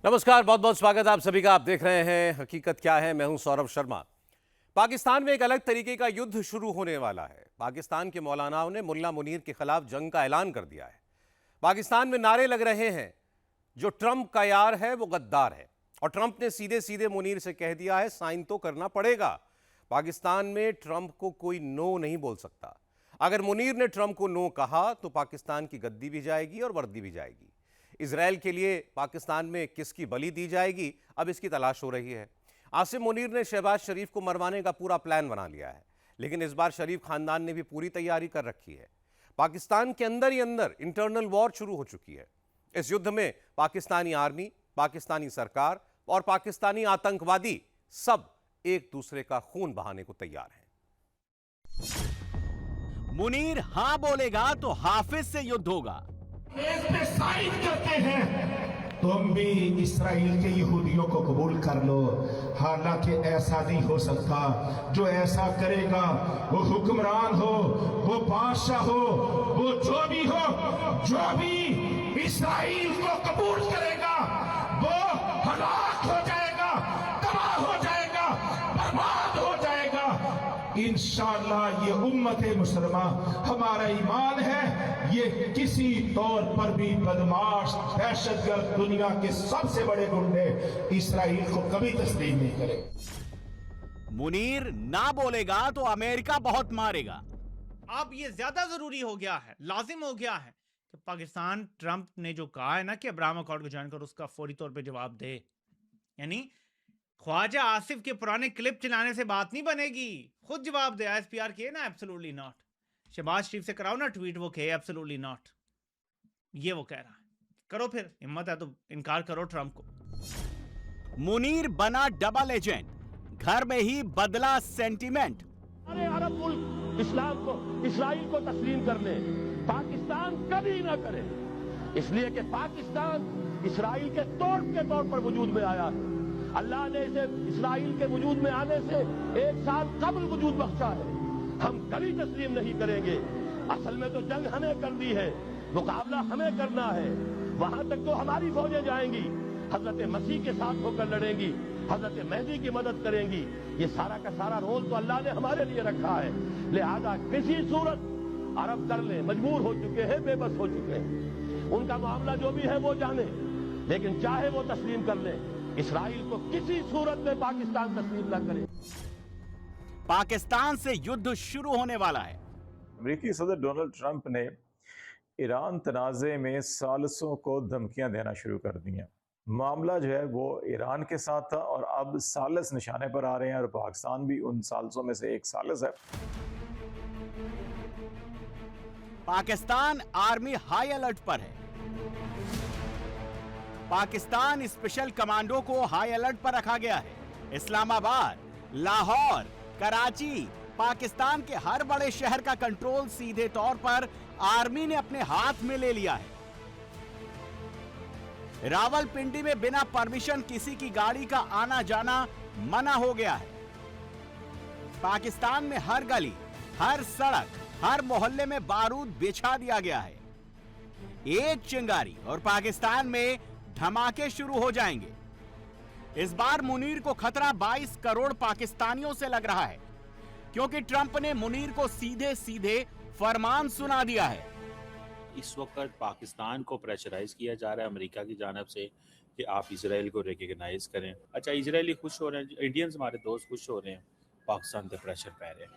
नमस्कार, बहुत बहुत स्वागत है आप सभी का। आप देख रहे हैं हकीकत क्या है। मैं हूं सौरभ शर्मा। पाकिस्तान में एक अलग तरीके का युद्ध शुरू होने वाला है। पाकिस्तान के मौलानाओं ने मुल्ला मुनीर के खिलाफ जंग का ऐलान कर दिया है। पाकिस्तान में नारे लग रहे हैं, जो ट्रंप का यार है वो गद्दार है। और ट्रंप ने सीधे सीधे मुनीर से कह दिया है, साइन तो करना पड़ेगा। पाकिस्तान में ट्रंप को कोई नो नहीं बोल सकता। अगर मुनीर ने ट्रंप को नो कहा तो पाकिस्तान की गद्दी भी जाएगी और वर्दी भी जाएगी। इजराइल के लिए पाकिस्तान में किसकी बलि दी जाएगी, अब इसकी तलाश हो रही है। आसिम मुनीर ने शहबाज शरीफ को मरवाने का पूरा प्लान बना लिया है, लेकिन इस बार शरीफ खानदान ने भी पूरी तैयारी कर रखी है। पाकिस्तान के अंदर ही अंदर इंटरनल वॉर शुरू हो चुकी है। इस युद्ध में पाकिस्तानी आर्मी, पाकिस्तानी सरकार और पाकिस्तानी आतंकवादी सब एक दूसरे का खून बहाने को तैयार हैं। मुनीर हां बोलेगा तो हाफिज से युद्ध होगा। इस पे साइन करते हैं, तुम भी इस्राइल के यहूदियों को कबूल कर लो। हालांकि ऐसा नहीं हो सकता। जो ऐसा करेगा वो हुक्मरान हो, वो बादशाह हो, वो जो भी हो, जो भी इस्राइल को कबूल करेगा वो हलाक हो जाएगा, तबाह हो जाएगा, बर्बाद हो जाएगा। इंशाअल्लाह ये उम्मत मुसलमा, हमारा ईमान है, ये किसी तौर पर भी बदमाश दहशतगर्द दुनिया के सबसे बड़े गुंडे इस्राइल को कभी तस्लीम नहीं करेंगे। मुनीर ना बोलेगा तो अमेरिका बहुत मारेगा। अब ये ज्यादा जरूरी हो गया है, लाजिम हो गया है कि पाकिस्तान ट्रंप ने जो कहा है ना कि अब्राहम अकॉर्ड को ज्वाइन कर, उसका फौरी तौर पे जवाब दे। यानी ख्वाजा आसिफ के पुराने क्लिप चलाने से बात नहीं बनेगी, खुद जवाब दे। ISPR के ना एब्सोल्युटली नॉट। शहबाज शरीफ से कराओ ना ट्वीट, वो कहे एब्सोल्युटली नॉट। ये वो कह रहा है, करो फिर, हिम्मत है तो इनकार करो ट्रंप को। मुनीर बना डबल एजेंट, घर में ही बदला सेंटीमेंट। सारे अरब मुल्क इस्लाम को, इस्राइल को तस्लीम करने, पाकिस्तान कभी ना करे। इसलिए कि पाकिस्तान इस्राइल के तोड़ के तौर पर वजूद में आया है। अल्लाह ने इसे इस्राइल के वजूद में आने से 1 साल कबल वजूद बख्शा है। हम कभी तस्लीम नहीं करेंगे। असल में तो जंग हमें करनी है, मुकाबला हमें करना है। वहां तक तो हमारी फौजें जाएंगी, हजरत मसीह के साथ होकर लड़ेंगी, हजरत मेहदी की मदद करेंगी। ये सारा का सारा रोल तो अल्लाह ने हमारे लिए रखा है। लिहाजा किसी सूरत अरब कर ले, मजबूर हो चुके हैं, बेबस हो चुके हैं। उनका मामला जो भी है वो जाने, लेकिन चाहे वो तस्लीम कर ले, इस्राइल को किसी सूरत में पाकिस्तान तस्लीम न करे। पाकिस्तान से युद्ध शुरू होने वाला है। अमेरिकी सदर डोनाल्ड ट्रंप ने ईरान तनाज़े में सालिसों को धमकियां देना शुरू कर दी हैं। मामला जो है वो ईरान के साथ था और अब सालिस निशाने पर आ रहे हैं और पाकिस्तान भी उन सालिसों में से एक सालिस है। पाकिस्तान आर्मी हाई अलर्ट पर है। पाकिस्तान स्पेशल कमांडो को हाई अलर्ट पर रखा गया है। इस्लामाबाद, लाहौर, कराची, पाकिस्तान के हर बड़े शहर का कंट्रोल सीधे तौर पर आर्मी ने अपने हाथ में ले लिया है। रावलपिंडी में बिना परमिशन किसी की गाड़ी का आना जाना मना हो गया है। पाकिस्तान में हर गली, हर सड़क, हर मोहल्ले में बारूद बिछा दिया गया है। एक चिंगारी और पाकिस्तान में धमाके शुरू हो जाएंगे। इस बार मुनीर को खतरा 22 करोड़ पाकिस्तानियों से लग रहा है, क्योंकि ट्रंप ने मुनीर को सीधे सीधे फरमान सुना दिया है। इस वक्त पाकिस्तान को प्रेशराइज किया जा रहा है अमेरिका की जानिब से कि आप इसराइल को रिकग्नाइज करें। अच्छा, इसराइली खुश हो रहे हैं, इंडियंस हमारे दोस्त खुश हो रहे हैं, पाकिस्तान पे प्रेशर पै रहे हैं।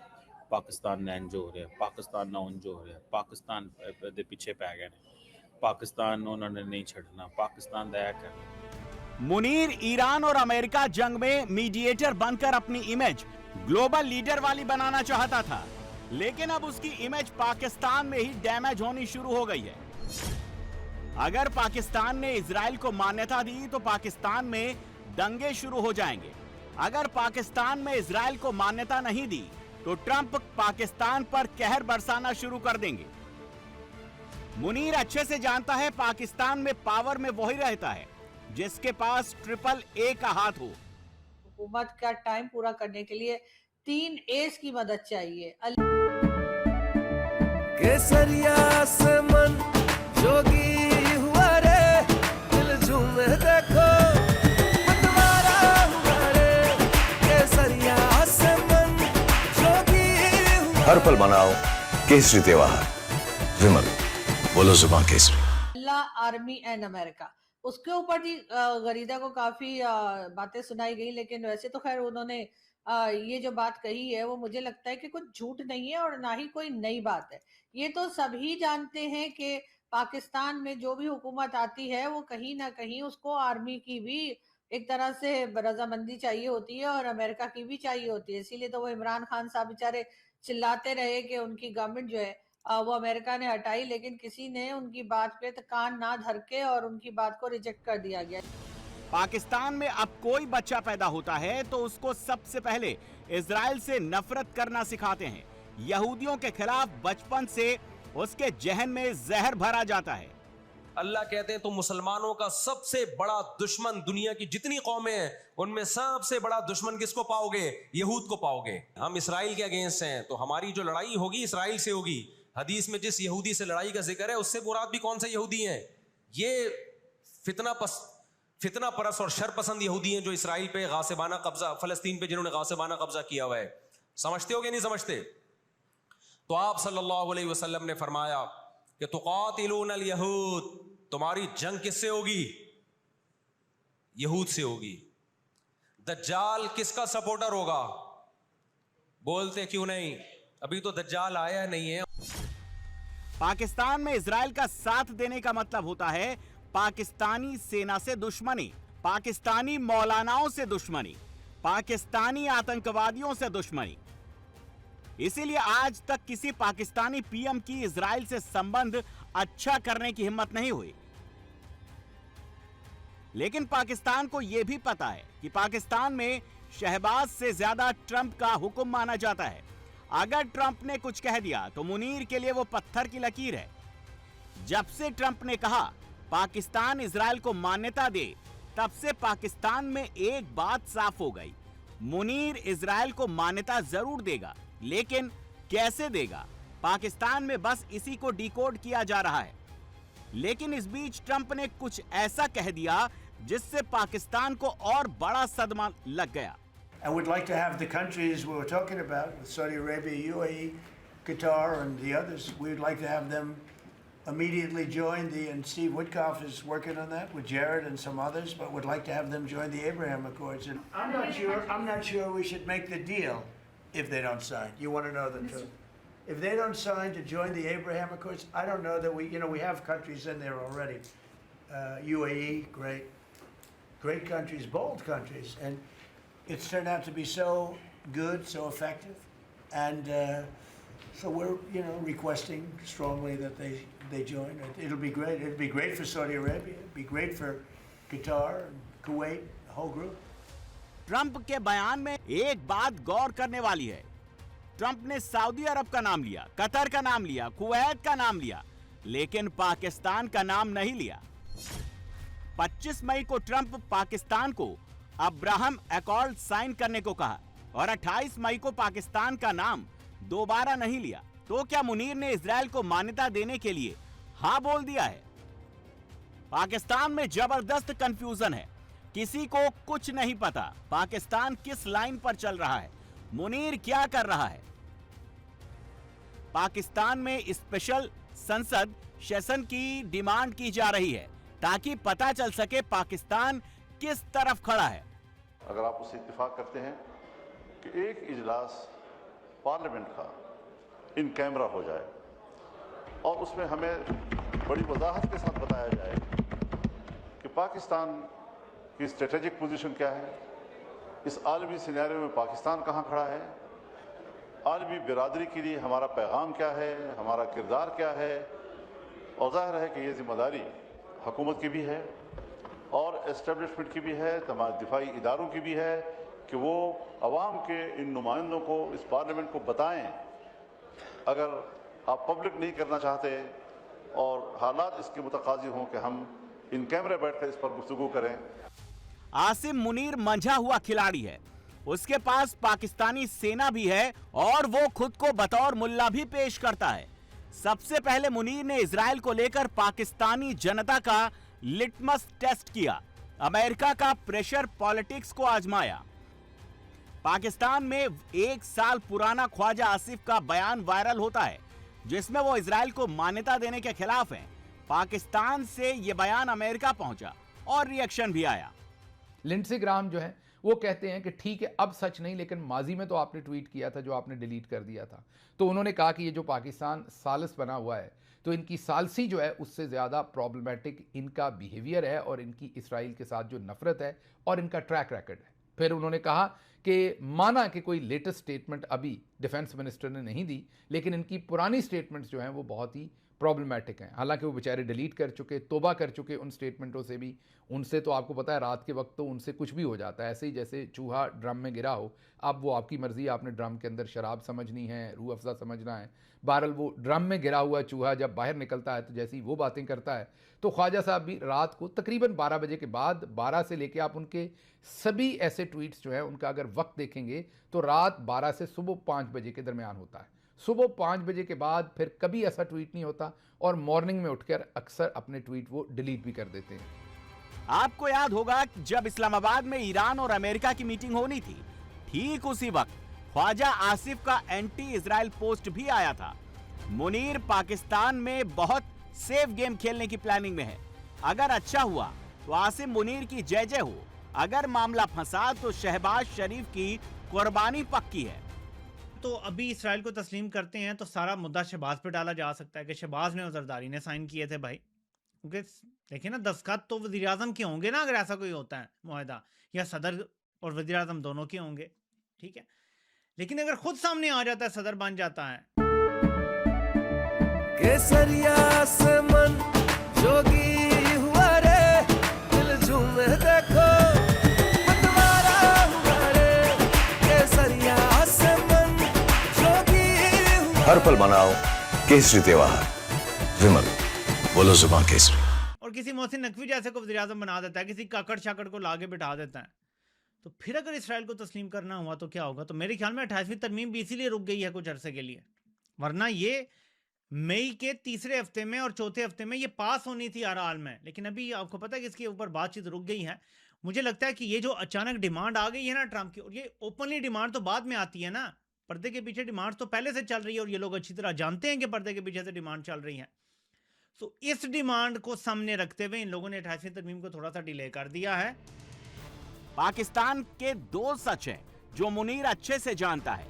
पाकिस्तान ने इंज हो रहे हैं, पाकिस्तान ना उंज हो रहे हैं, पाकिस्तान दे पीछे पै गए, पाकिस्तान उन्होंने नहीं छड़ना, पाकिस्तान दया कर। मुनीर ईरान और अमेरिका जंग में मीडिएटर बनकर अपनी इमेज ग्लोबल लीडर वाली बनाना चाहता था, लेकिन अब उसकी इमेज पाकिस्तान में ही डैमेज होनी शुरू हो गई है। अगर पाकिस्तान ने इजराइल को मान्यता दी तो पाकिस्तान में दंगे शुरू हो जाएंगे। अगर पाकिस्तान में इजराइल को मान्यता नहीं दी तो ट्रंप पाकिस्तान पर कहर बरसाना शुरू कर देंगे। मुनीर अच्छे से जानता है पाकिस्तान में पावर में वही रहता है जिसके पास AAA का हाथ हो। हुकूमत का टाइम पूरा करने के लिए 3 एस की मदद चाहिए। केसरिया से मन जोगी हुआ रे, दिल झूमे देखो। हर पल मनाओ केसरी त्योहार। विमल, बोलो जुबान केसरी। आर्मी एंड अमेरिका, उसके ऊपर भी गरीदा को काफी बातें सुनाई गई, लेकिन वैसे तो खैर उन्होंने ये जो बात कही है वो मुझे लगता है कि कुछ झूठ नहीं है और ना ही कोई नई बात है। ये तो सभी जानते हैं कि पाकिस्तान में जो भी हुकूमत आती है वो कहीं ना कहीं उसको आर्मी की भी एक तरह से रजामंदी चाहिए होती है और अमेरिका की भी चाहिए होती है। इसीलिए तो वो इमरान खान साहब बेचारे चिल्लाते रहे कि उनकी गवर्नमेंट जो है वो अमेरिका ने हटाई, लेकिन किसी ने उनकी बात पे कान ना धर के और उनकी बात को रिजेक्ट कर दिया गया। पाकिस्तान में अब कोई बच्चा पैदा होता है तो उसको सबसे पहले इजराइल से नफरत करना सिखाते हैं। यहूदियों के खिलाफ बचपन से उसके जहन में जहर भरा जाता है। अल्लाह कहते हैं तो मुसलमानों का सबसे बड़ा दुश्मन, दुनिया की जितनी कौमें हैं उनमें सबसे बड़ा दुश्मन किसको पाओगे? यहूद को पाओगे। हम इसराइल के अगेंस्ट हैं तो हमारी जो लड़ाई होगी इसराइल से होगी। हदीस में जिस यहूदी से लड़ाई का जिक्र है उससे मुराद भी कौन सा यहूदी हैं? ये फितना परस और शर पसंद यहूदी हैं जो इसराइल पे गासिबाना कब्जा, फलस्तीन पे जिन्होंने गासिबाना कब्जा किया हुआ है। समझते हो कि नहीं समझते? तो आप सल्लल्लाहु अलैहि वसल्लम ने फरमाया कि तुकातिलून अल यहूद, तुम्हारी जंग किससे होगी? यहूद से होगी। दज्जाल किसका सपोर्टर होगा? बोलते क्यों नहीं? अभी तो दज्जाल आया नहीं है। पाकिस्तान में इजराइल का साथ देने का मतलब होता है पाकिस्तानी सेना से दुश्मनी, पाकिस्तानी मौलानाओं से दुश्मनी, पाकिस्तानी आतंकवादियों से दुश्मनी। इसीलिए आज तक किसी पाकिस्तानी पीएम की इजराइल से संबंध अच्छा करने की हिम्मत नहीं हुई। लेकिन पाकिस्तान को यह भी पता है कि पाकिस्तान में शहबाज से ज्यादा ट्रंप का हुक्म माना जाता है। अगर ट्रंप ने कुछ कह दिया तो मुनीर के लिए वो पत्थर की लकीर है। जब से ट्रंप ने कहा पाकिस्तान इजराइल को मान्यता दे, तब से पाकिस्तान में एक बात साफ हो गई, मुनीर इजराइल को मान्यता जरूर देगा, लेकिन कैसे देगा? पाकिस्तान में बस इसी को डिकोड किया जा रहा है। लेकिन इस बीच ट्रंप ने कुछ ऐसा कह दिया जिससे पाकिस्तान को और बड़ा सदमा लग गया। And we'd like to have the countries we were talking about, with Saudi Arabia, UAE, Qatar, and the others, we'd like to have them immediately join and Steve Witkoff is working on that with Jared and some others, but would like to have them join the Abraham Accords. And I'm not sure we should make the deal if they don't sign. You want to know the truth? If they don't sign to join the Abraham Accords, I don't know that we have countries in there already. UAE, great countries, bold countries, and it's turned out to be so good, so effective, and so we're requesting strongly that they join. It'll be great. It'll be great for Saudi Arabia. It'll be great for Qatar and Kuwait, the whole group. Trump के बयान में एक बात गौर करने वाली है। Trump ने Saudi अरब का नाम लिया, कतर का नाम लिया, कुवैत का नाम लिया, लेकिन पाकिस्तान का नाम नहीं लिया। 25 मई को ट्रंप पाकिस्तान को अब्राहम अकॉर्ड साइन करने को कहा और 28 मई को पाकिस्तान का नाम दोबारा नहीं लिया। तो क्या मुनीर ने इजराइल को मान्यता देने के लिए हां बोल दिया है? पाकिस्तान में जबरदस्त कंफ्यूजन है, किसी को कुछ नहीं पता पाकिस्तान किस लाइन पर चल रहा है, मुनीर क्या कर रहा है। पाकिस्तान में स्पेशल संसद सेशन की डिमांड की जा रही है ताकि पता चल सके पाकिस्तान किस तरफ खड़ा है। अगर आप उससे इत्तेफाक करते हैं कि एक इजलास पार्लियामेंट का इन कैमरा हो जाए और उसमें हमें बड़ी वजाहत के साथ बताया जाए कि पाकिस्तान की स्ट्रेटेजिक पोजीशन क्या है, इस आलमी सिनेरियो में पाकिस्तान कहां खड़ा है, आलमी बिरादरी के लिए हमारा पैगाम क्या है, हमारा किरदार क्या है, और जाहिर है कि ये जिम्मेदारी हुकूमत की भी है और एस्टेब्लिशमेंट की भी है, तमाम दिफाई इदारों की भी है कि वो अवाम के इन नुमाइंदों को, इस पार्लियामेंट को बताएं। अगर आप पब्लिक नहीं करना चाहते और हालात इसके मुतकाजी हों कि हम इन कैमरे बैठकर इस पर गुफ्तगू करें। आसिम मुनीर मंझा हुआ खिलाड़ी है, उसके पास पाकिस्तानी सेना भी है और वो खुद को बतौर मुल्ला भी पेश करता है। सबसे पहले मुनीर ने इजराइल को लेकर पाकिस्तानी जनता का लिटमस टेस्ट किया, अमेरिका का प्रेशर पॉलिटिक्स को आजमाया। पाकिस्तान में 1 साल पुराना ख्वाजा आसिफ का बयान वायरल होता है जिसमें वो इजराइल को मान्यता देने के खिलाफ हैं। पाकिस्तान से ये बयान अमेरिका पहुंचा और रिएक्शन भी आया। लिंडसे ग्राहम जो है वो कहते हैं कि ठीक है अब सच नहीं, लेकिन माजी में तो आपने ट्वीट किया था जो आपने डिलीट कर दिया था। तो उन्होंने कहा कि ये जो पाकिस्तान सालिस बना हुआ है तो इनकी सालसी जो है उससे ज़्यादा प्रॉब्लमेटिक इनका बिहेवियर है और इनकी इसराइल के साथ जो नफरत है और इनका ट्रैक रिकॉर्ड है। फिर उन्होंने कहा कि माना कि कोई लेटेस्ट स्टेटमेंट अभी डिफेंस मिनिस्टर ने नहीं दी, लेकिन इनकी पुरानी स्टेटमेंट्स जो हैं वो बहुत ही प्रॉब्लमेटिक हैं। हालांकि वो बेचारे डिलीट कर चुके, तोबा कर चुके उन स्टेटमेंटों से भी। उनसे तो आपको पता है रात के वक्त तो उनसे कुछ भी हो जाता है, ऐसे ही जैसे चूहा ड्रम में गिरा हो। अब वो आपकी मर्ज़ी, आपने ड्रम के अंदर शराब समझनी है, रूह अफ़ज़ा समझना है। बहरहाल वो ड्रम में गिरा हुआ चूहा जब बाहर निकलता है तो जैसी वो बातें करता है। तो ख्वाजा साहब भी रात को तकरीबन 12 बजे के बाद, 12 से लेके आप उनके सभी ऐसे ट्वीट्स जो हैं उनका अगर वक्त देखेंगे तो रात 12 से सुबह 5 बजे के दरमियान होता है। सुबह 5 बजे के बाद फिर कभी ऐसा ट्वीट नहीं होता और मॉर्निंग में उठकर अक्सर अपने ट्वीट वो डिलीट भी कर देते हैं। आपको याद होगा जब इस्लामाबाद में ईरान और अमेरिका की मीटिंग होनी थी, ठीक उसी वक्त ख्वाजा आसिफ का एंटी इजराइल पोस्ट भी आया था। मुनीर पाकिस्तान में बहुत सेफ गेम खेलने की प्लानिंग में है। अगर अच्छा हुआ तो आसिफ मुनीर की जय जय हो, अगर मामला फंसा तो शहबाज शरीफ की कुर्बानी पक्की है। तो अभी इसराइल को तस्लीम करते हैं तो सारा मुद्दा शहबाज पे डाला जा सकता है कि शहबाज ने और जरदारी ने साइन किए थे भाई, क्योंकि देखिए ना दस्तखत तो वज़ीर आज़म के होंगे ना, अगर ऐसा कोई होता है मुआहदा, या सदर और वज़ीर आज़म दोनों के होंगे, ठीक है। लेकिन अगर खुद सामने आ जाता है, सदर बन जाता है, केसरिया से मन जोगी हुआ रे, दिल झूमे देखो मतवारा हुआ रे, केसरिया से मन जोगी हुआ। हर पल मनाओ केसरी त्योहार, विमल बोलो जुबान केसरी। और किसी मोहसिन नकवी जैसे को वज़ीर आज़म बना देता है, किसी काकड़ शाकड़ को लाके बिठा देता है, तो फिर अगर इसराइल को तस्लीम करना हुआ तो क्या होगा? तो मेरे ख्याल में 28वीं तरमीम भी इसीलिए रुक गई है कुछ अरसे के लिए, वरना ये मई के तीसरे हफ्ते में और चौथे हफ्ते में ये पास होनी थी हर हाल में। लेकिन अभी आपको पता है कि इसके ऊपर बातचीत रुक गई है। मुझे लगता है कि ये जो अचानक डिमांड आ गई है ना ट्रंप की, और ये ओपनली डिमांड तो बाद में आती है ना, पर्दे के पीछे डिमांड तो पहले से चल रही है और ये लोग अच्छी तरह जानते हैं कि पर्दे के पीछे से डिमांड चल रही है। तो इस डिमांड को सामने रखते हुए इन लोगों ने 28वीं तरमीम को थोड़ा सा डिले कर दिया है। पाकिस्तान के 2 सच हैं जो मुनीर अच्छे से जानता है।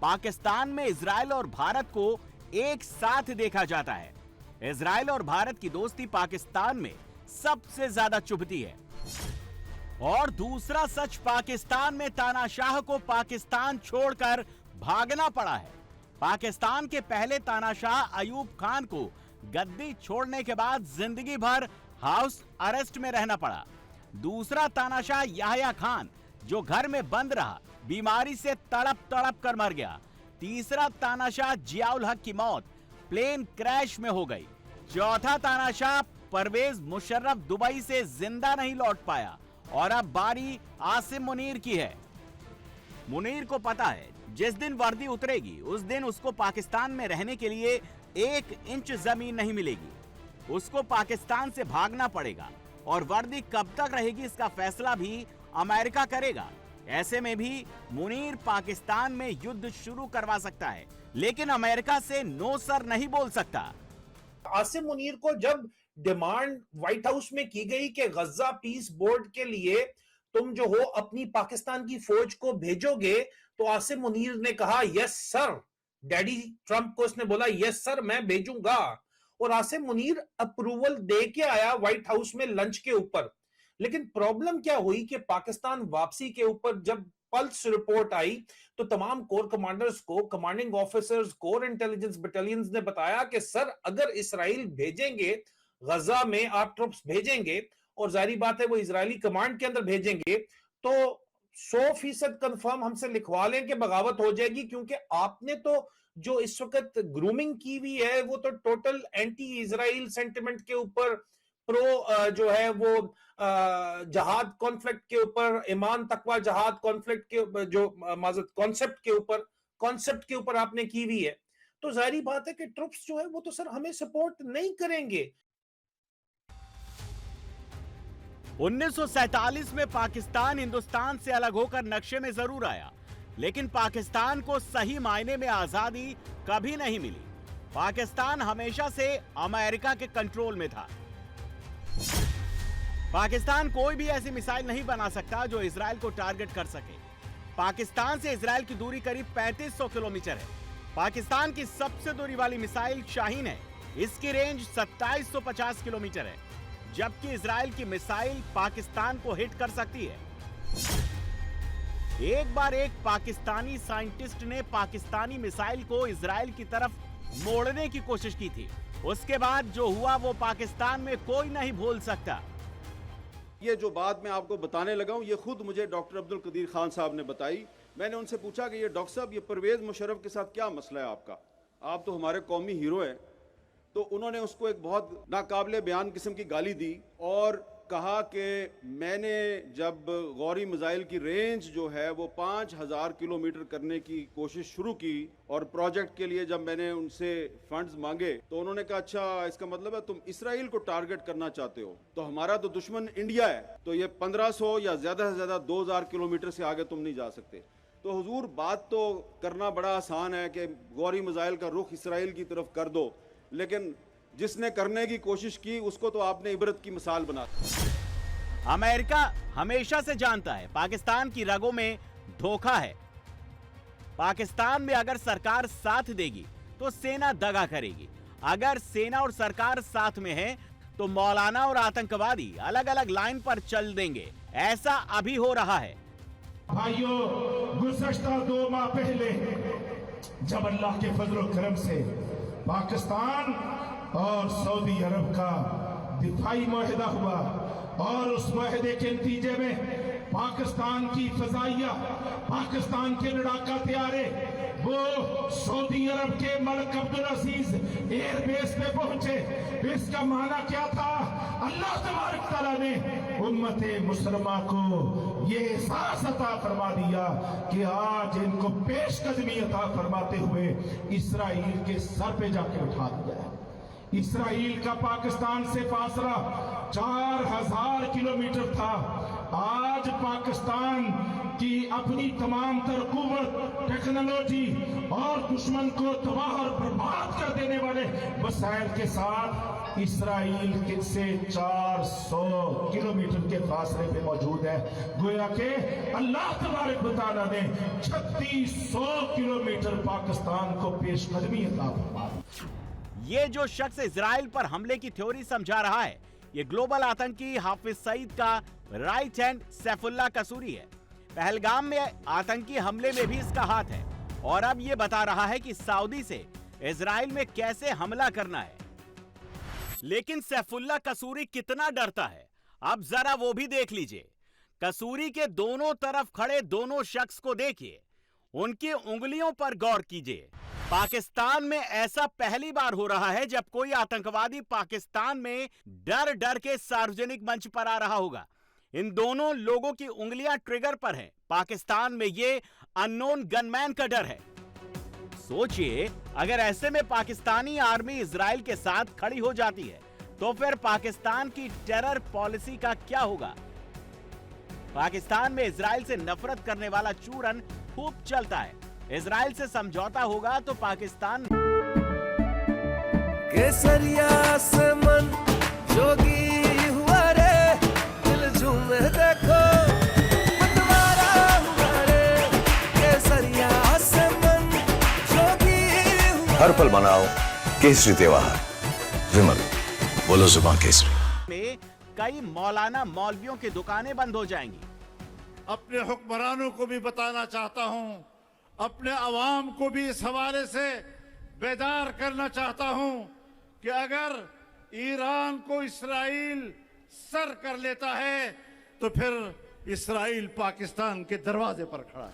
पाकिस्तान में इजराइल और भारत को एक साथ देखा जाता है। इजराइल और भारत की दोस्ती पाकिस्तान में सबसे ज्यादा चुभती है। और दूसरा सच, पाकिस्तान में तानाशाह को पाकिस्तान छोड़कर भागना पड़ा है। पाकिस्तान के पहले तानाशाह अयूब खान को गद्दी छोड़ने के बाद जिंदगी भर हाउस अरेस्ट में रहना पड़ा। दूसरा तानाशाह याह्या खान जो घर में बंद रहा, बीमारी से तड़प तड़प कर मर गया। तीसरा तानाशाह जियाउल हक की मौत प्लेन क्रैश में हो गई। चौथा तानाशाह परवेज मुशर्रफ दुबई से जिंदा नहीं लौट पाया। और अब बारी आसिम मुनीर की है। मुनीर को पता है जिस दिन वर्दी उतरेगी उस दिन उसको पाकिस्तान में रहने के लिए 1 इंच जमीन नहीं मिलेगी। उसको पाकिस्तान से भागना पड़ेगा और वर्दी कब तक रहेगी इसका फैसला भी अमेरिका करेगा। ऐसे में भी मुनीर पाकिस्तान में युद्ध शुरू करवा सकता है, लेकिन अमेरिका से नो सर नहीं बोल सकता। आसिम मुनीर को जब डिमांड व्हाइट हाउस में की गई कि गजा पीस बोर्ड के लिए तुम जो हो अपनी पाकिस्तान की फौज को भेजोगे, तो आसिम मुनीर ने कहा यस सर। डैडी ट्रंप को उसने बोला यस सर मैं भेजूंगा, और आसिम मुनीर अप्रूवल दे के आया व्हाइट हाउस में लंच के ऊपर। लेकिन प्रॉब्लम क्या हुई कि पाकिस्तान वापसी के ऊपर जब पल्स रिपोर्ट आई तो तमाम कोर कमांडर्स को, commanding officers, core intelligence battalions ने बताया कि सर अगर इसराइल भेजेंगे, गजा में आप ट्रुप्स भेजेंगे और जाहिर बात है वो इजरायली कमांड के अंदर भेजेंगे, तो 100% कंफर्म हमसे लिखवा लें कि बगावत हो जाएगी, क्योंकि आपने तो जो इस वक्त ग्रूमिंग की हुई है वो तो टोटल एंटी इजराइल सेंटिमेंट के ऊपर, प्रो जो है वो जहाद कॉन्फ्लिक्ट के ऊपर, ईमान तकवा जहाद कॉन्फ्लिक्ट के जो माजूद कॉन्सेप्ट के ऊपर आपने की हुई है। तो जाहिर बात है कि ट्रुप्स जो है वो तो सर हमें सपोर्ट नहीं करेंगे। 1947 में पाकिस्तान हिंदुस्तान से अलग होकर नक्शे में जरूर आया, लेकिन पाकिस्तान को सही मायने में आजादी कभी नहीं मिली। पाकिस्तान हमेशा से अमेरिका के कंट्रोल में था। पाकिस्तान कोई भी ऐसी मिसाइल नहीं बना सकता जो इजराइल को टारगेट कर सके। पाकिस्तान से इजराइल की दूरी करीब 3500 किलोमीटर है। पाकिस्तान की सबसे दूरी वाली मिसाइल शाहीन है, इसकी रेंज 2750 किलोमीटर है, जबकि इजराइल की मिसाइल पाकिस्तान को हिट कर सकती है। एक बार एक पाकिस्तानी साइंटिस्ट ने पाकिस्तानी मिसाइल को इजराइल की तरफ मोड़ने की कोशिश की थी। उसके बाद जो हुआ वो पाकिस्तान में कोई नहीं भूल सकता। ये जो बात मैं आपको बताने लगा हूं, ये खुद मुझे डॉक्टर अब्दुल कदीर खान साहब ने बताई। मैंने उनसे पूछा कि ये डॉक्टर साहब, ये परवेज मुशर्रफ के साथ क्या मसला है आपका, आप तो हमारे कौमी हीरो हैं। तो उन्होंने उसको एक बहुत नाकाबिले बयान किस्म की गाली दी और कहा कि मैंने जब गौरी मिसाइल की रेंज जो है वो 5000 किलोमीटर करने की कोशिश शुरू की और प्रोजेक्ट के लिए जब मैंने उनसे फंड्स मांगे तो उन्होंने कहा अच्छा, इसका मतलब है तुम इसराइल को टारगेट करना चाहते हो, तो हमारा तो दुश्मन इंडिया है, तो ये 1500 या ज़्यादा से ज़्यादा 2000 किलोमीटर से आगे तुम नहीं जा सकते। तो हुजूर, बात तो करना बड़ा आसान है कि गौरी मिसाइल का रुख इसराइल की तरफ कर दो, लेकिन जिसने करने की कोशिश की उसको तो आपने इबरत की मिसाल बना दी। अमेरिका हमेशा से जानता है पाकिस्तान की रगों में धोखा है। पाकिस्तान में अगर सरकार साथ देगी तो सेना दगा करेगी, अगर सेना और सरकार साथ में है तो मौलाना और आतंकवादी अलग अलग लाइन पर चल देंगे। ऐसा अभी हो रहा है। भाइयों, गुज़श्ता 2 माह पहले जब अल्लाह के फजल और करम से पाकिस्तान और सऊदी अरब का दिफाई मुआहिदा हुआ और उस मुआहिदे के नतीजे में पाकिस्तान की फजाइया, पाकिस्तान के लड़ाका तैयारे वो सऊदी अरब के मलिक अब्दुल अजीज एयरबेस पे पहुंचे। इसका माना क्या था? अल्लाह तबारक तआला ने उम्मते मुसलमा को ये एहसास अता फरमा दिया कि आज इनको पेशकदमी अता फरमाते हुए इसराइल के सर पे जाके उठा दिया है। इसराइल का पाकिस्तान से फासला 4000 किलोमीटर था। आज पाकिस्तान की अपनी तमाम तर कुव्वत, टेक्नोलॉजी और दुश्मन को तबाह और बर्बाद कर देने वाले वसाइल के साथ इसराइल से 400 किलोमीटर के फासले पे मौजूद है। गोया के अल्लाह तबारक व तआला ने 3600 किलोमीटर पाकिस्तान को पेशकदमी अता फरमा दी। ये जो शख्स इजराइल पर हमले की थ्योरी समझा रहा है, ये ग्लोबल आतंकी हाफिज सईद का राइट हैंड सैफुल्लाह कसूरी है। पहलगाम में आतंकी हमले में भी इसका हाथ है और अब ये बता रहा है कि सऊदी से इजराइल में कैसे हमला करना है। लेकिन सैफुल्लाह कसूरी कितना डरता है, अब जरा वो भी देख लीजिए। कसूरी के दोनों तरफ खड़े दोनों शख्स को देखिए, उनकी उंगलियों पर गौर कीजिए। पाकिस्तान में ऐसा पहली बार हो रहा है जब कोई आतंकवादी पाकिस्तान में डर डर के सार्वजनिक मंच पर आ रहा होगा। इन दोनों लोगों की उंगलियां ट्रिगर पर हैं। पाकिस्तान में ये अननोन गनमैन का डर है। सोचिए, अगर ऐसे में पाकिस्तानी आर्मी इजराइल के साथ खड़ी हो जाती है तो फिर पाकिस्तान की टेरर पॉलिसी का क्या होगा? पाकिस्तान में इजराइल से नफरत करने वाला चूरन खूब चलता है। इजराइल से समझौता होगा तो पाकिस्तान केसरिया से मन जोगी हुआ रे, दिल झूमे देखो मतवारा हुआ रे। केसरिया से मन जोगी हुआ। हर पल मनाओ केसरी त्योहार। विमल, बोलो जुबान केसरी। में कई मौलाना मौलवियों की दुकानें बंद हो जाएंगी। अपने हुक्मरानों को भी बताना चाहता हूं, अपने अवाम को भी इस हवाले से बेदार करना चाहता हूं कि अगर ईरान को इसराइल सर कर लेता है तो फिर इसराइल पाकिस्तान के दरवाजे पर खड़ा है।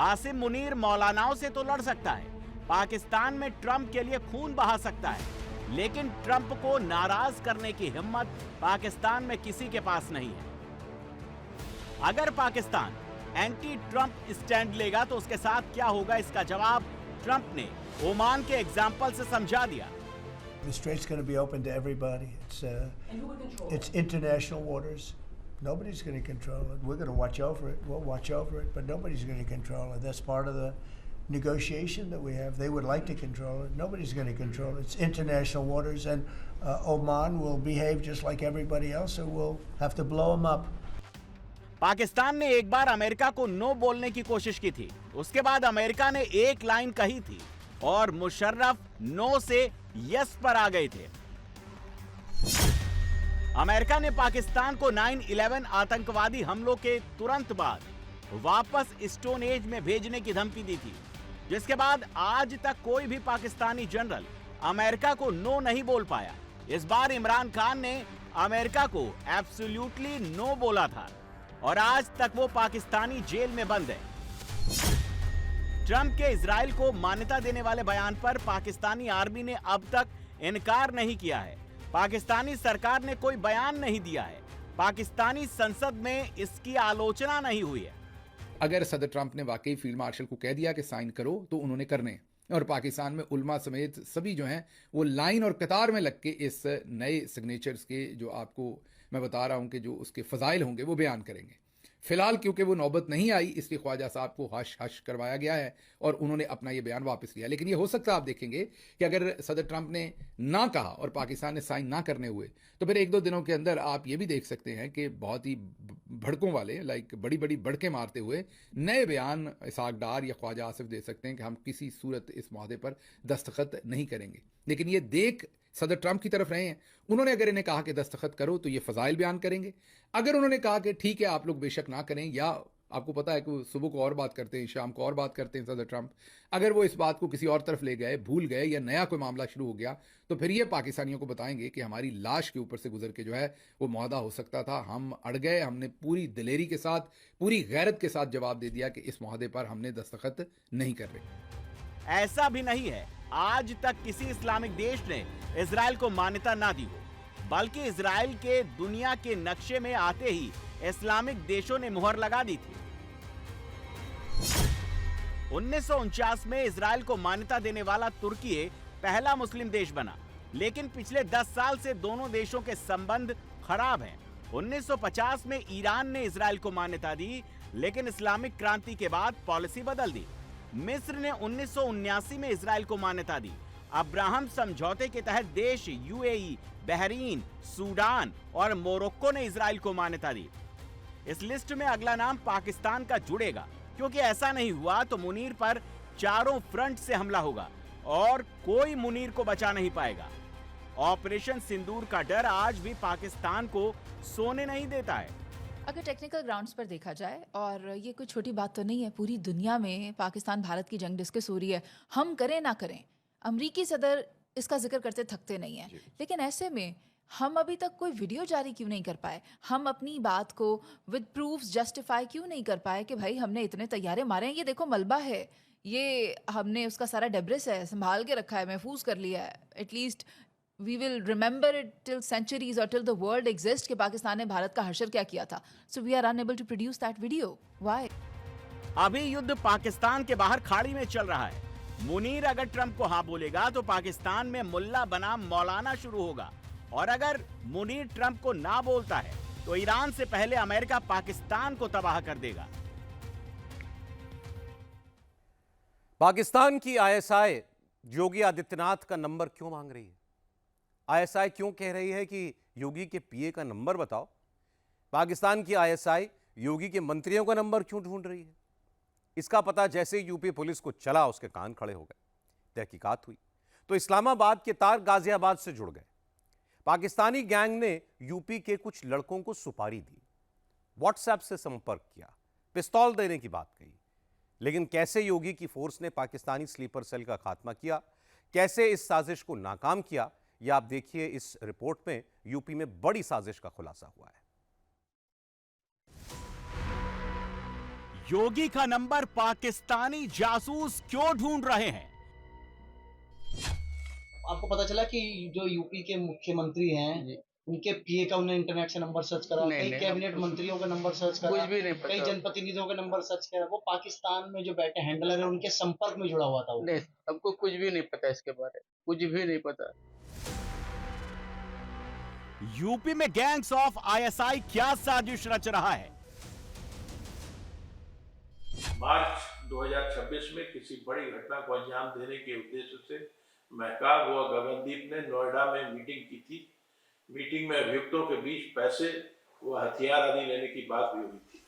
आसिम मुनीर मौलानाओं से तो लड़ सकता है, पाकिस्तान में ट्रंप के लिए खून बहा सकता है, लेकिन ट्रंप को नाराज करने की हिम्मत पाकिस्तान में किसी के पास नहीं है। अगर पाकिस्तान एंटी ट्रंप स्टैंड लेगा तो उसके साथ क्या होगा, इसका जवाब ट्रंप ने ओमान के एग्जाम्पल से समझा दिया। The strait's going to be open to everybody. It's international waters. Nobody's going to control it. We're going to watch over it. We'll watch over it, but nobody's going to control it. That's part of the negotiation that we have. They would like to control it. Nobody's going to control it. It's international waters, and Oman will behave just like everybody else, so we'll have to blow them up. Pakistan ने एक बार America को no बोलने की कोशिश की थी, उसके बाद अमेरिका ने एक लाइन कही थी और मुशर्रफ नो से यस पर आ गए थे। अमेरिका ने पाकिस्तान को 9/11 आतंकवादी हमलों के तुरंत बाद वापस स्टोन एज में भेजने की धमकी दी थी, जिसके बाद आज तक कोई भी पाकिस्तानी जनरल अमेरिका को नो नहीं बोल पाया। इस बार इमरान खान ने अमेरिका को एब्सोल्युटली नो बोला था और आज तक वो पाकिस्तानी जेल में बंद है। ट्रंप के इजराइल को मान्यता देने वाले बयान पर पाकिस्तानी आर्मी ने अब तक इनकार नहीं किया है। पाकिस्तानी सरकार ने कोई बयान नहीं दिया है। पाकिस्तानी संसद में इसकी आलोचना नहीं हुई है। अगर सदर ट्रंप ने वाकई फील्ड मार्शल को कह दिया कि साइन करो तो उन्होंने करने, और पाकिस्तान में उल्मा समेत सभी जो हैं वो लाइन और कतार में लग के इस नए सिग्नेचर्स के जो आपको मैं बता रहा हूं कि जो उसके फजाइल होंगे वो बयान करेंगे। फिलहाल क्योंकि वो नौबत नहीं आई इसलिए ख्वाजा साहब को हश हश करवाया गया है और उन्होंने अपना ये बयान वापस लिया। लेकिन ये हो सकता है आप देखेंगे कि अगर सदर ट्रंप ने ना कहा और पाकिस्तान ने साइन ना करने हुए तो फिर 1-2 दिनों के अंदर आप ये भी देख सकते हैं कि बहुत ही भड़कों वाले बड़ी बड़ी भड़के मारते हुए नए बयान इसहाक डार या ख्वाजा आसिफ दे सकते हैं कि हम किसी सूरत इस मुआहदे पर दस्तखत नहीं करेंगे। लेकिन ये देख सदर ट्रंप की तरफ रहे हैं। उन्होंने अगर इन्हें कहा कि दस्तखत करो तो ये फजाइल बयान करेंगे। अगर उन्होंने कहा कि ठीक है आप लोग बेशक ना करें, या आपको पता है कि सुबह को और बात करते हैं शाम को और बात करते हैं सदर ट्रंप, अगर वो इस बात को किसी और तरफ ले गए, भूल गए या नया कोई मामला शुरू हो गया तो फिर ये पाकिस्तानियों को बताएंगे कि हमारी लाश के ऊपर से गुजर के जो है वो मुआहदा हो सकता था, हम अड़ गए, हमने पूरी दिलेरी के साथ पूरी गैरत के साथ जवाब दे दिया कि इस मुआहदे पर हमने दस्तखत नहीं कर रहे। ऐसा भी नहीं है आज तक किसी इस्लामिक देश ने इजराइल को मान्यता ना दी हो, बल्कि इजराइल के दुनिया के नक्शे में आते ही इस्लामिक देशों ने मुहर लगा दी थी। 1949 में इजराइल को मान्यता देने वाला तुर्की पहला मुस्लिम देश बना, लेकिन पिछले 10 साल से दोनों देशों के संबंध खराब हैं। 1950 में ईरान ने इजराइल को मान्यता दी, लेकिन इस्लामिक क्रांति के बाद पॉलिसी बदल दी। मिस्र ने 1979 में इजराइल को मान्यता दी। अब्राहम समझौते के तहत देश यूएई, बहरीन, सूडान और मोरक्को ने इजराइल को मान्यता दी। इस लिस्ट में अगला नाम पाकिस्तान का जुड़ेगा, क्योंकि ऐसा नहीं हुआ तो मुनीर पर चारों फ्रंट से हमला होगा और कोई मुनीर को बचा नहीं पाएगा। ऑपरेशन सिंदूर का डर आज भी पाकिस्तान को सोने नहीं देता है। अगर टेक्निकल ग्राउंड्स पर देखा जाए, और ये कोई छोटी बात तो नहीं है, पूरी दुनिया में पाकिस्तान भारत की जंग डिस्कस हो रही है, हम करें ना करें, अमरीकी सदर इसका जिक्र करते थकते नहीं है। लेकिन ऐसे में हम अभी तक कोई वीडियो जारी क्यों नहीं कर पाए? हम अपनी बात को विद प्रूफ्स जस्टिफाई क्यों नहीं कर पाए कि भाई हमने इतने तैयारे मारे हैं, ये देखो मलबा है, ये हमने उसका सारा डेब्रिस है, संभाल के रखा है, महफूज कर लिया है, at least we will remember it till centuries or till the world exists कि पाकिस्तान ने भारत का हशर क्या किया था। So we are unable to produce that video. Why? अभी युद्ध पाकिस्तान के बाहर खाड़ी में चल रहा है। मुनीर अगर ट्रंप को हाँ बोलेगा तो पाकिस्तान में मुल्ला बनाम मौलाना शुरू होगा, और अगर मुनीर ट्रंप को ना बोलता है तो ईरान से पहले अमेरिका पाकिस्तान को तबाह कर देगा। पाकिस्तान की आईएसआई योगी आदित्यनाथ का नंबर क्यों मांग रही है? आईएसआई क्यों कह रही है कि योगी के पीए का नंबर बताओ? पाकिस्तान की आईएसआई योगी के मंत्रियों का नंबर क्यों ढूंढ रही है? इसका पता जैसे ही यूपी पुलिस को चला उसके कान खड़े हो गए। तहकीकात हुई तो इस्लामाबाद के तार गाजियाबाद से जुड़ गए। पाकिस्तानी गैंग ने यूपी के कुछ लड़कों को सुपारी दी, व्हाट्सएप से संपर्क किया, पिस्तौल देने की बात कही। लेकिन कैसे योगी की फोर्स ने पाकिस्तानी स्लीपर सेल का खात्मा किया, कैसे इस साजिश को नाकाम किया, यह आप देखिए इस रिपोर्ट में। यूपी में बड़ी साजिश का खुलासा हुआ है। योगी का नंबर पाकिस्तानी जासूस क्यों ढूंढ रहे हैं? आपको पता चला कि जो यूपी के मुख्यमंत्री हैं उनके पीए का उन्होंने इंटरनेट से नंबर सर्च करा, कई कैबिनेट मंत्रियों का नंबर सर्च करा, कई जनप्रतिनिधियों का नंबर सर्च करा, वो पाकिस्तान में जो बैठे हैंडलर है उनके संपर्क में जुड़ा हुआ था। नहीं, हमको कुछ भी नहीं पता इसके बारे में, कुछ भी नहीं पता। यूपी में गैंग्स ऑफ आईएसआई क्या साजिश रच रहा है? मार्च 2026 में किसी बड़ी घटना को अंजाम देने के उद्देश्य से महकाग व गगनदीप ने नोएडा में मीटिंग की थी। मीटिंग में अभियुक्तों के बीच पैसे व हथियार आदि लेने की बात भी हुई थी।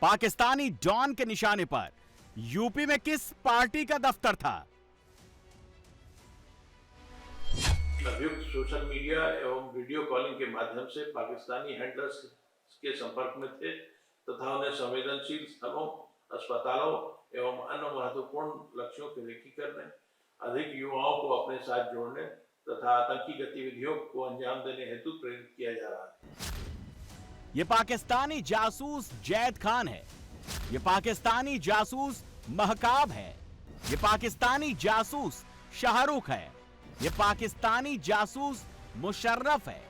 पाकिस्तानी डॉन के निशाने पर यूपी में किस पार्टी का दफ्तर था? अभियुक्त सोशल मीडिया एवं वीडियो कॉलिंग के माध्यम से पाकिस्तानी हैंडलर्स के संपर्क में थे तथा उन्हें संवेदनशील स्थलों, अस्पतालों एवं अन्य महत्वपूर्ण लक्ष्यों की रेकी करने, अधिक युवाओं को अपने साथ जोड़ने तथा आतंकी गतिविधियों को अंजाम देने हेतु प्रेरित किया जा रहा है। ये पाकिस्तानी जासूस जैद खान है, ये पाकिस्तानी जासूस महकाब है, ये पाकिस्तानी जासूस शाहरुख है, ये पाकिस्तानी जासूस मुशर्रफ है,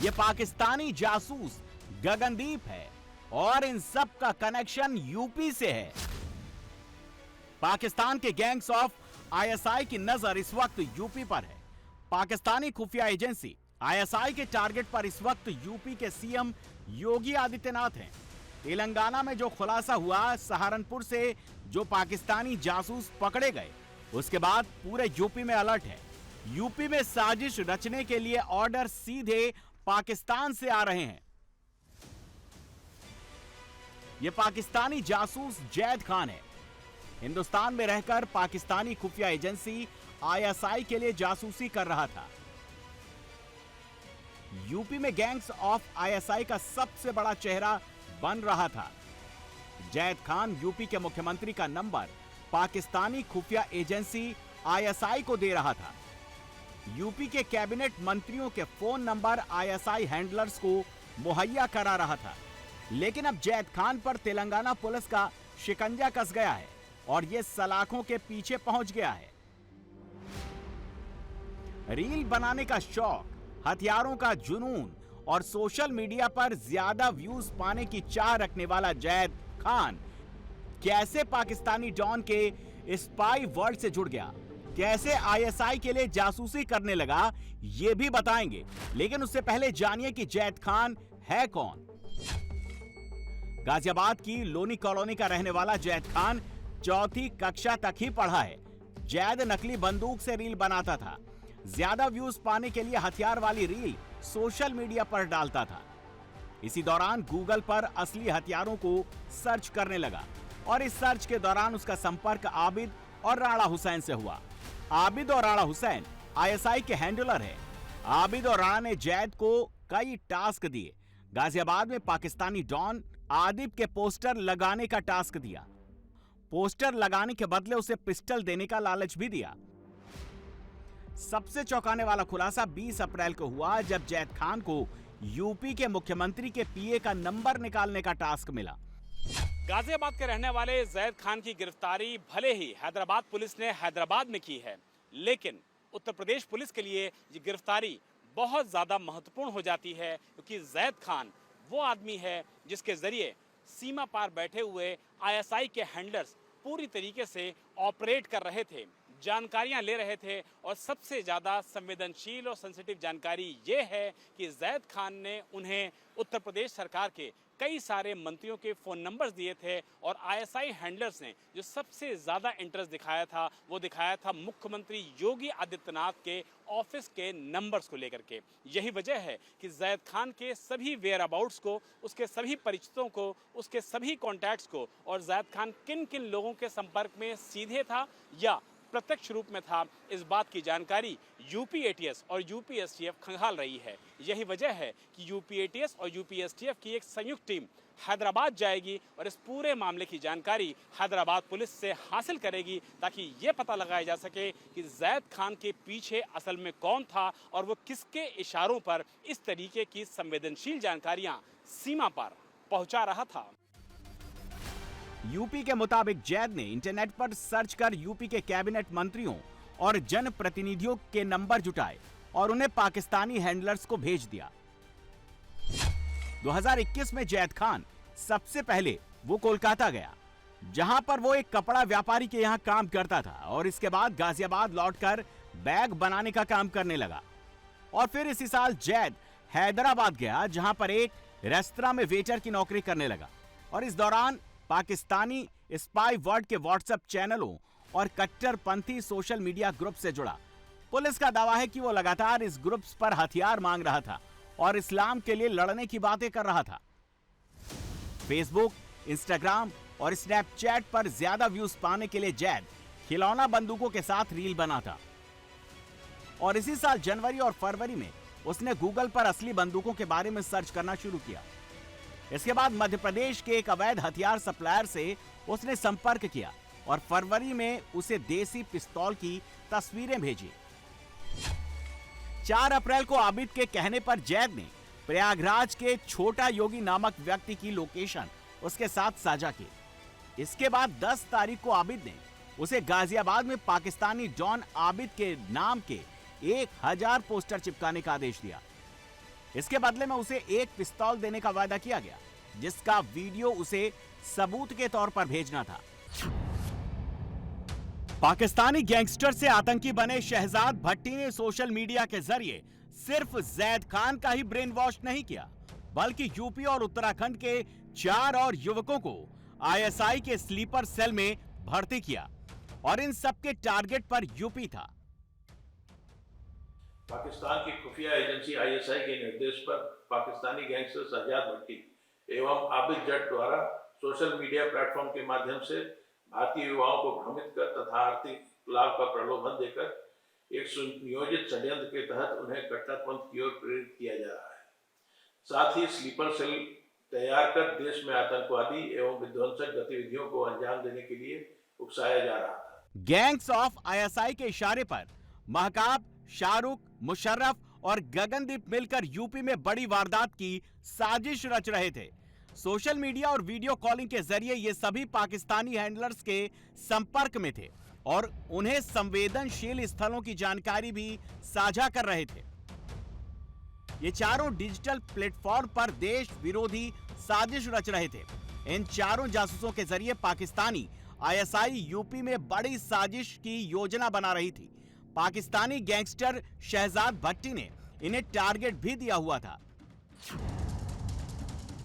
ये पाकिस्तानी जासूस गगनदीप है और इन सब का कनेक्शन यूपी से है। पाकिस्तान के गैंग्स ऑफ आईएसआई की नजर इस वक्त यूपी पर है। पाकिस्तानी खुफिया एजेंसी आईएसआई के टारगेट पर इस वक्त यूपी के सीएम योगी आदित्यनाथ हैं। तेलंगाना में जो खुलासा हुआ, सहारनपुर से जो पाकिस्तानी जासूस पकड़े गए, उसके बाद पूरे यूपी में अलर्ट है। यूपी में साजिश रचने के लिए ऑर्डर सीधे पाकिस्तान से आ रहे हैं। यह पाकिस्तानी जासूस जैद खान है। हिंदुस्तान में रहकर पाकिस्तानी खुफिया एजेंसी आईएसआई के लिए जासूसी कर रहा था। यूपी में गैंग्स ऑफ आईएसआई का सबसे बड़ा चेहरा बन रहा था। जैद खान यूपी के मुख्यमंत्री का नंबर पाकिस्तानी खुफिया एजेंसी आईएसआई को दे रहा था। यूपी के कैबिनेट मंत्रियों के फोन नंबर आईएसआई हैंडलर्स को मुहैया करा रहा था। लेकिन अब जैद खान पर तेलंगाना पुलिस का शिकंजा कस गया है और यह सलाखों के पीछे पहुंच गया है। रील बनाने का शौक, हथियारों का जुनून और सोशल मीडिया पर ज्यादा व्यूज पाने की चाह रखने वाला जैद खान कैसे पाकिस्तानी डॉन के स्पाई वर्ल्ड से जुड़ गया, कैसे आईएसआई के लिए जासूसी करने लगा, यह भी बताएंगे। लेकिन उससे पहले जानिए कि जैद खान है कौन। गाजियाबाद की लोनी कॉलोनी का रहने वाला जैद खान 4वीं कक्षा तक ही पढ़ा है। जैद नकली बंदूक से रील बनाता था। ज्यादा व्यूज पाने के लिए हथियार वाली रील सोशल मीडिया पर डालता था। इसी दौरान गूगल पर असली हथियारों को सर्च करने लगा और इस सर्च के दौरान उसका संपर्क आबिद और राणा हुसैन से हुआ। आबिद और राणा हुसैन आईएसआई के हैंडलर है। आबिद और राणा ने जैद को कई टास्क दिए। गाजियाबाद में पाकिस्तानी डॉन आदिब के पोस्टर लगाने का टास्क दिया। पोस्टर लगाने के बदले उसे पिस्टल देने का लालच भी दिया। सबसे चौंकाने वाला खुलासा 20 अप्रैल को हुआ जब जैद खान को यूपी के मुख्यमंत्री के पीए का नंबर निकालने का टास्क मिला। गाजियाबाद के रहने वाले जैद खान की गिरफ्तारी भले ही हैदराबाद पुलिस ने हैदराबाद में की है, लेकिन उत्तर प्रदेश पुलिस के लिए ये गिरफ्तारी बहुत ज्यादा महत्वपूर्ण हो जाती है, क्योंकि जैद खान वो आदमी है जिसके जरिए सीमा पार बैठे हुए आईएसआई के हैंडलर्स पूरी तरीके से ऑपरेट कर रहे थे, जानकारियां ले रहे थे। और सबसे ज़्यादा संवेदनशील और सेंसिटिव जानकारी ये है कि जैद खान ने उन्हें उत्तर प्रदेश सरकार के कई सारे मंत्रियों के फ़ोन नंबर्स दिए थे और आईएसआई हैंडलर्स ने जो सबसे ज़्यादा इंटरेस्ट दिखाया था वो दिखाया था मुख्यमंत्री योगी आदित्यनाथ के ऑफिस के नंबर्स को लेकर के। यही वजह है कि जैद खान के सभी वेयर अबाउट्स को, उसके सभी परिचितों को, उसके सभी कॉन्टैक्ट्स को और जैद खान किन किन लोगों के संपर्क में सीधे था या प्रत्यक्ष रूप में था, इस बात की जानकारी यूपी एटीएस और यूपी एसटीएफ खंगाल रही है। यही वजह है कि यूपी एटीएस और यूपी एसटीएफ की एक संयुक्त टीम हैदराबाद जाएगी और इस पूरे मामले की जानकारी हैदराबाद पुलिस से हासिल करेगी, ताकि ये पता लगाया जा सके कि जैद खान के पीछे असल में कौन था और वो किसके इशारों पर इस तरीके की संवेदनशील जानकारियां सीमा पर पहुंचा रहा था। यूपी के मुताबिक जैद ने इंटरनेट पर सर्च कर यूपी के कैबिनेट मंत्रियों और जनप्रतिनिधियों के नंबर जुटाए और उन्हें पाकिस्तानी हैंडलर्स को भेज दिया। 2021 में जैद खान सबसे पहले वो कोलकाता गया, जहां पर वो एक कपड़ा व्यापारी के यहां काम करता था और इसके बाद गाजियाबाद लौटकर बैग बनाने का काम करने लगा। और फिर इसी साल जैद हैदराबाद गया, जहां पर एक रेस्तरां में वेटर की नौकरी करने लगा और इस दौरान पाकिस्तानी स्पाई वर्ल्ड के व्हाट्सएप चैनलों और कट्टरपंथी सोशल मीडिया ग्रुप से जुड़ा। पुलिस का दावा है कि वो लगातार इस ग्रुप्स पर हथियार मांग रहा था और इस्लाम के लिए लड़ने की बातें कर रहा था। फेसबुक, इंस्टाग्राम और स्नैपचैट पर ज्यादा व्यूज पाने के लिए जैद खिलौना बंदूकों के साथ रील बनाता और इसी साल जनवरी और फरवरी में उसने गूगल पर असली बंदूकों के बारे में सर्च करना शुरू किया। इसके बाद मध्य प्रदेश के एक अवैध हथियार सप्लायर से उसने संपर्क किया और फरवरी में उसे देसी पिस्तौल की तस्वीरें भेजी। 4 अप्रैल को आबिद के कहने पर जैद ने प्रयागराज के छोटा योगी नामक व्यक्ति की लोकेशन उसके साथ साझा की। इसके बाद 10 तारीख को आबिद ने उसे गाजियाबाद में पाकिस्तानी डॉन आबिद के नाम के 1000 पोस्टर चिपकाने का आदेश दिया। इसके बदले में उसे एक पिस्तौल देने का वादा किया गया, जिसका वीडियो उसे सबूत के तौर पर भेजना था। पाकिस्तानी गैंगस्टर से आतंकी बने शहजाद भट्टी ने सोशल मीडिया के जरिए सिर्फ जैद खान का ही ब्रेन वॉश नहीं किया, बल्कि यूपी और उत्तराखंड के 4 और युवकों को आईएसआई के स्लीपर सेल में भर्ती किया और इन सबके टारगेट पर यूपी था। पाकिस्तान की खुफिया एजेंसी आईएसआई के निर्देश पर पाकिस्तानी गैंगस्टर शहजाद भट्टी एवं आबिद जट द्वारा सोशल मीडिया प्लेटफॉर्म के माध्यम से भारतीय युवाओं को भ्रमित कर तथा आर्थिक लाभ का प्रलोभन देकर एक सुनियोजित षड्यंत्र के तहत उन्हें कट्टरपंथ की ओर प्रेरित किया जा रहा है। साथ ही स्लीपर सेल तैयार कर देश में आतंकवादी एवं विध्वंसक गतिविधियों को अंजाम देने के लिए उकसाया जा रहा था। गैंग्स ऑफ आईएसआई के इशारे पर महकाब, शाहरुख, मुशर्रफ और गगनदीप मिलकर यूपी में बड़ी वारदात की साजिश रच रहे थे। सोशल मीडिया और वीडियो कॉलिंग के जरिए ये सभी पाकिस्तानी हैंडलर्स के संपर्क में थे और उन्हें संवेदनशील स्थलों की जानकारी भी साझा कर रहे थे। ये चारों डिजिटल प्लेटफॉर्म पर देश विरोधी साजिश रच रहे थे। इन चारों जासूसों के जरिए पाकिस्तानी आईएसआई यूपी में बड़ी साजिश की योजना बना रही थी। पाकिस्तानी गैंगस्टर शहजाद भट्टी ने इन्हें टारगेट भी दिया हुआ था।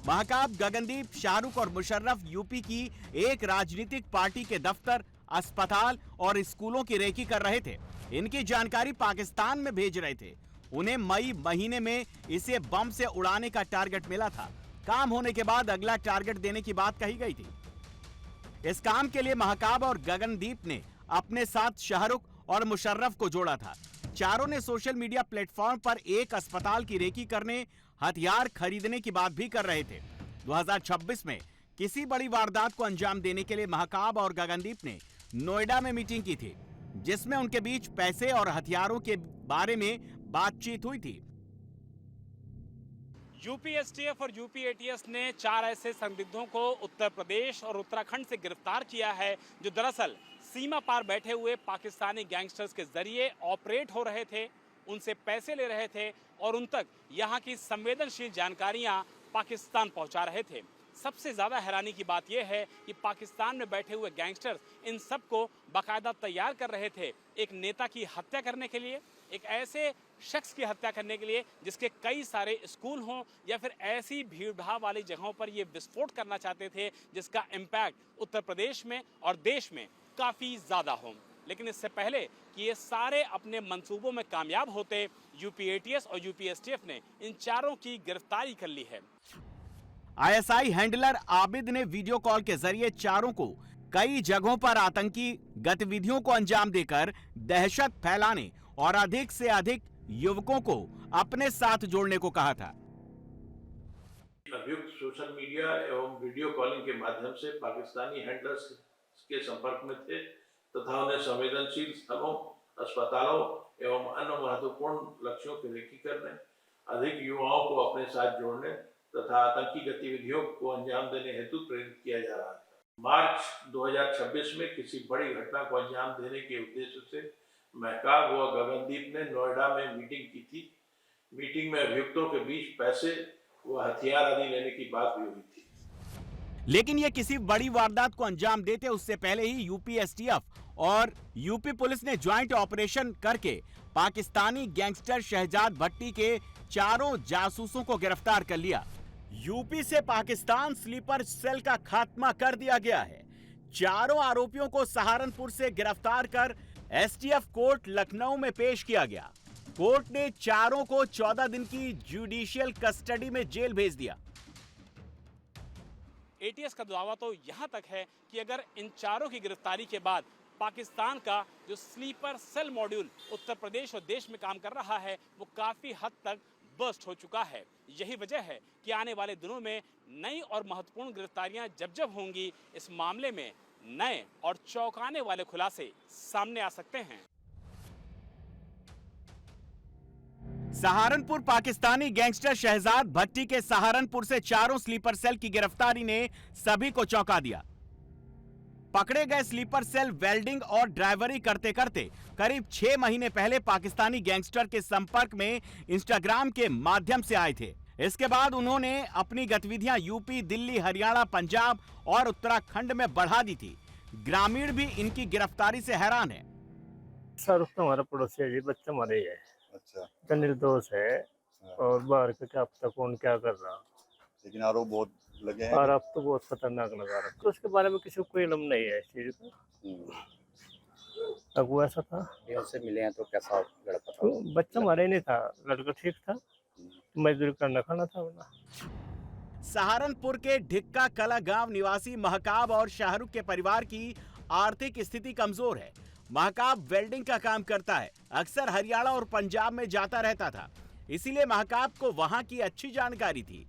महकाब, गगनदीप, शाहरुख और मुशर्रफ यूपी की एक राजनीतिक पार्टी के दफ्तर, अस्पताल और स्कूलों की रेकी कर रहे थे। इनकी जानकारी पाकिस्तान में भेज रहे थे। उन्हें मई महीने में इसे बम से उड़ाने का टारगेट मिला था। काम होने के बाद अगला टारगेट देने की बात कही गई थी। इस काम के लिए महकाब और गगनदीप ने अपने साथ शाहरुख और मुशर्रफ को जोड़ा था। चारों ने सोशल मीडिया प्लेटफॉर्म पर एक अस्पताल की रेकी करने, हथियार खरीदने की बात भी कर रहे थे। 2026 में किसी बड़ी वारदात को अंजाम देने के लिए महकाब और गगनदीप ने नोएडा में मीटिंग की थी, जिसमें उनके बीच पैसे और हथियारों के बारे में बातचीत हुई थी। यूपीएसटीएफ और यूपीएटीएस ने 4 ऐसे संदिग्धों को उत्तर प्रदेश और उत्तराखंड से गिरफ्तार किया है, जो दरअसल सीमा पार बैठे हुए पाकिस्तानी गैंगस्टर्स के जरिए ऑपरेट हो रहे थे, उनसे पैसे ले रहे थे और उन तक यहाँ की संवेदनशील जानकारियाँ पाकिस्तान पहुँचा रहे थे। सबसे ज़्यादा हैरानी की बात यह है कि पाकिस्तान में बैठे हुए गैंगस्टर्स इन सबको बाकायदा तैयार कर रहे थे एक नेता की हत्या करने के लिए, एक ऐसे शख्स की हत्या करने के लिए जिसके कई सारे स्कूल हों, या फिर ऐसी भीड़भाड़ वाली जगहों पर ये विस्फोट करना चाहते थे जिसका इम्पैक्ट उत्तर प्रदेश में और देश में काफ़ी ज़्यादा हो। लेकिन इससे पहले कि ये सारे अपने मंसूबों में कामयाब होते, यूपीएटीएस और यूपीएसटीएफ ने इन चारों की गिरफ्तारी कर ली है। आईएसआई हैंडलर आबिद ने वीडियो कॉल के जरिए चारों को कई जगहों पर आतंकी गतिविधियों को अंजाम देकर दहशत फैलाने और अधिक से अधिक युवकों को अपने साथ जोड़ने को कहा था। अभियुक्त सोशल मीडिया एवं वीडियो कॉलिंग के माध्यम से पाकिस्तानी हैंडलर्स के संपर्क में थे तथा उन्हें संवेदनशील स्थलों, अस्पतालों एवं अन्य महत्वपूर्ण लक्ष्यों की रेकी करने, अधिक युवाओं को अपने साथ जोड़ने तथा आतंकी गतिविधियों को अंजाम देने हेतु प्रेरित किया जा रहा था। मार्च 2026 में किसी बड़ी घटना को अंजाम देने के उद्देश्य से महकाब व गगनदीप ने नोएडा में मीटिंग की थी। मीटिंग में अभियुक्तों के बीच पैसे व हथियार आदि लेने की बात भी हुई थी। लेकिन ये किसी बड़ी वारदात को अंजाम देते उससे पहले ही यूपी एसटीएफ और यूपी पुलिस ने ज्वाइंट ऑपरेशन करके पाकिस्तानी गैंगस्टर शहजाद भट्टी के 4 जासूसों को गिरफ्तार कर लिया। यूपी से पाकिस्तान स्लीपर सेल का खात्मा कर दिया गया है। 4 आरोपियों को सहारनपुर से गिरफ्तार कर एसटीएफ कोर्ट लखनऊ में पेश किया गया। कोर्ट ने 4 को 14 दिन की जुडिशियल कस्टडी में जेल भेज दिया। एटीएस का दावा तो यहां तक है कि अगर इन 4 की गिरफ्तारी के बाद पाकिस्तान का जो sleeper cell module Uttar Pradesh और देश में काम कर रहा है वो काफी हद तक बर्स्ट हो चुका है। यही वजह है कि आने वाले दिनों में नई और महत्वपूर्ण गिरफ्तारियां जब होंगी, इस मामले में नए और चौंकाने वाले खुलासे सामने आ सकते हैं। सहारनपुर पाकिस्तानी गैंगस्टर शहजाद भट्टी के सहारनपुर से 4 स्लीपर सेल की गिरफ्तारी ने सभी को चौंका दिया। पकड़े गए स्लीपर सेल वेल्डिंग और ड्राइवरी करते करते करीब 6 महीने पहले पाकिस्तानी गैंगस्टर के संपर्क में इंस्टाग्राम के माध्यम से आए थे। इसके बाद उन्होंने अपनी गतिविधियां यूपी, दिल्ली, हरियाणा, पंजाब और उत्तराखंड में बढ़ा दी थी। ग्रामीण भी इनकी गिरफ्तारी से हैरान है। शाहरुख तो हमारा पड़ोसी है जी, बच्चा हमारे ही है। अच्छा, तो निर्दोष है और बाहर का क्या पता कौन क्या कर रहा, लेकिन आरोप बहुत लगे हैं। और अब तो बहुत खतरनाक लगा रहा, तो उसके बारे में किसी को कोई इल्म नहीं है इस चीज का। अब वो ऐसा था, उससे मिले हैं तो कैसा लड़का था? तो बच्चा हमारा ही नहीं था, लड़का ठीक था, मजदूरी करना खाना था उन्हें। सहारनपुर के ढिक्का कला गांव निवासी महकाब और शाहरुख के परिवार की आर्थिक स्थिति कमजोर है। महकाब वेल्डिंग का काम करता है, अक्सर हरियाणा और पंजाब में जाता रहता था, इसीलिए महकाब को वहां की अच्छी जानकारी थी।